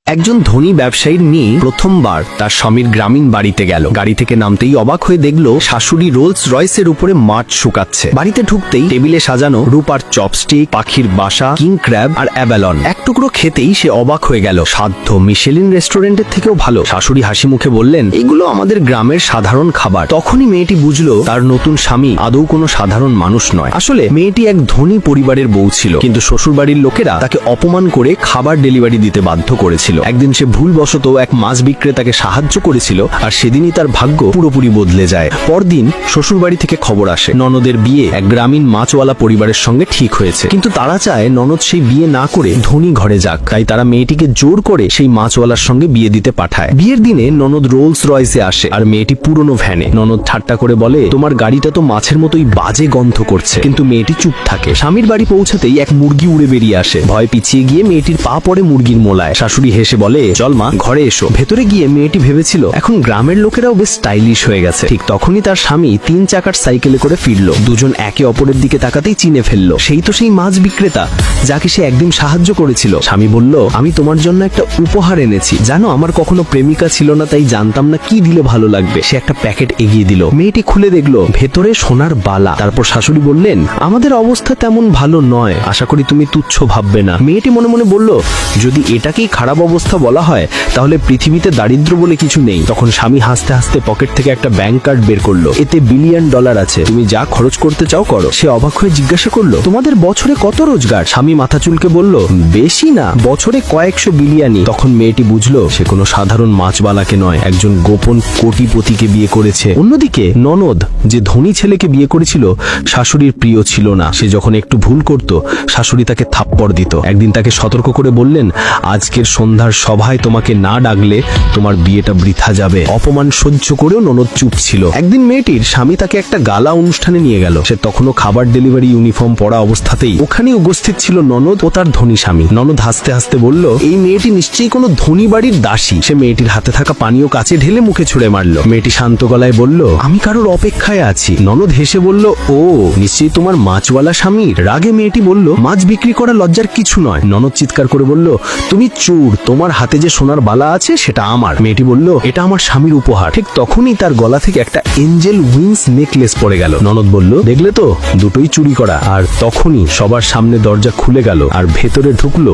একজন ধনী ব্যবসায়ীর মেয়ে প্রথমবার তার স্বামীর গ্রামীণ বাড়িতে গেল। গাড়ি থেকে নামতেই অবাক হয়ে দেখল শাশুড়ি রোলস রয়েসের উপরে মাছ শুকাচ্ছে। বাড়িতে ঢুকতেই টেবিলে সাজানো রূপার চপস্টিক, পাখির বাসা, কিং ক্র্যাব আর অ্যাবালন। এক টুকরো খেতেই সে অবাক হয়ে গেল। সাধ্য মিশেলিন রেস্টুরেন্টের থেকেও ভালো। শাশুড়ি হাসি মুখে বললেন, এগুলো আমাদের গ্রামের সাধারণ খাবার। তখনই মেয়েটি বুঝলো তার নতুন স্বামী আদৌ কোনো সাধারণ মানুষ নয়। আসলে মেয়েটি এক ধনী পরিবারের বউ ছিল, কিন্তু শ্বশুরবাড়ির লোকেরা তাকে অপমান করে খাবার ডেলিভারি দিতে বাধ্য করেছিল। একদিন সে ভুলবশত এক মাছ বিক্রেতাকে সাহায্য করেছিল, আর সেদিনই তার ভাগ্য পুরোপুরি বদলে যায়। পরদিন শ্বশুরবাড়ি থেকে খবর আসে ননদের বিয়ে এক গ্রামীণ মাছওয়ালা পরিবারের সঙ্গে ঠিক হয়েছে, কিন্তু তারা চায় ননদ সেই বিয়ে না করে ধনী ঘরে যাক। তাই তারা মেয়েটিকে জোর করে সেই মাছওয়ালার সঙ্গে বিয়ে দিতে পাঠায়। বিয়ের দিনে ননদ রোলস রয়েসে আসে, আর মেয়েটি পুরনো ভ্যানে। ননদ ঠাট্টা করে বলে, তোমার গাড়িটা তো মাছের মতোই বাজে গন্ধ করছে। কিন্তু মেয়েটি চুপ থাকে। স্বামীর বাড়ি পৌঁছাতেই এক মুরগি উড়ে বেরিয়ে আসে। ভয় পিছিয়ে গিয়ে মেয়েটির পা পড়ে মুরগির মোলায়। শাশুড়ি হেসে বলে, চল মা, ঘরে এসো। ভেতরে গিয়ে মেয়েটি ভেবেছিল এখন গ্রামের লোকেরাও বেশ স্টাইলিশ হয়ে গেছে। ঠিক তখনই তার স্বামী 3 চাকার সাইকেলে করে ফিরল। দুজন একে অপরের দিকে তাকাতেই চিনে ফেললো সেই তো সেই মাছ বিক্রেতা যাকে সে একদিন সাহায্য করেছিল। স্বামী বলল, আমি তোমার জন্য একটা উপহার এনেছি। জানো, আমার কখনো প্রেমিকা ছিল না, তাই জানতাম না কি দিলে ভালো লাগবে। সে একটা প্যাকেট এগিয়ে দিল। মেয়েটি খুলে দেখলো ভেতরে সোনার বালা। তারপর শাশুড়ি বললেন, আমাদের অবস্থা তেমন ভালো নয়, আশা করি তুমি তুচ্ছ ভাববে না। মেয়েটি মনে মনে বলল, যদি এটাকেই খারাপ অবস্থা বলা হয় তাহলে পৃথিবীতে দারিদ্র বলে কিছু নেই। তখন স্বামী হাসতে হাসতে পকেট থেকে একটা ব্যাংক কার্ড বের করলো। এতে $1 বিলিয়ন আছে, তুমি যা খরচ করতে চাও করো। সে অবাক হয়ে জিজ্ঞাসা করলো, তোমাদের বছরে কত রোজগার? স্বামী মাথা চুলকে বলল, বেশি না, বছরে কয়েকশো বিলিয়নই। তখন মেয়েটি বুঝলো সে কোনো সাধারণ মাছবালাকে নয়, একজন গোপন কোটিপতিকে বিয়ে করেছে। অন্যদিকে ননদ যে ধনী ছেলেকে বিয়ে করেছিল শাশুড়ির প্রিয় ছিল না। সে যখন একটু ভুল করত শাশুড়ি তাকে থাপ্পড় দিত। একদিন তাকে সতর্ক করে বললেন, আজকের সন্ধ্যার সভায় তোমাকে না ডাকলে তোমার বিয়েটা বৃথা যাবে। অপমান সহ্য করেও ননদ চুপ ছিল। একদিন মেয়েটির স্বামী তাকে একটা গালা অনুষ্ঠানে নিয়ে গেল। সে তখনও খাবার ডেলিভারি ইউনিফর্ম পরা অবস্থাতেই ওখানে উপস্থিত ছিল ননদ ও তার ধনী স্বামী। ননদ হাসতে হাসতে বলল, এই মেয়েটি নিশ্চয়ই কোনো ধনী বাড়ির দাসী। সে মেয়েটির হাতে থাকা পানীয় কাছে ঢেলে মুখে ছুঁড়ে মারল। মেয়েটি শান্ত গলায় বলল, আমি কারোর অপেক্ষায় আছি। ননদ হেসে বলল, ও নিশ্চয়ই তোমার মাছওয়ালা স্বামীর। রাগে মেয়েটি বলল, মাছ বিক্রি করা লজ্জার কিছু নয়। ননদ চিৎকার করে বলল, তুমি চোর, তোমার হাতে যে সোনার বালা আছে সেটা আমার। মেয়েটি বলল, এটা আমার স্বামীর উপহার। ঠিক তখনই তার গলা থেকে একটা এঞ্জেল উইংস নেকলেস পড়ে গেল। ননদ বলল, দেখলে তো, দুটোই চুরি করা। আর তখনই সবার সামনে দরজা খুলে গেল আর ভেতরে ঢুকলো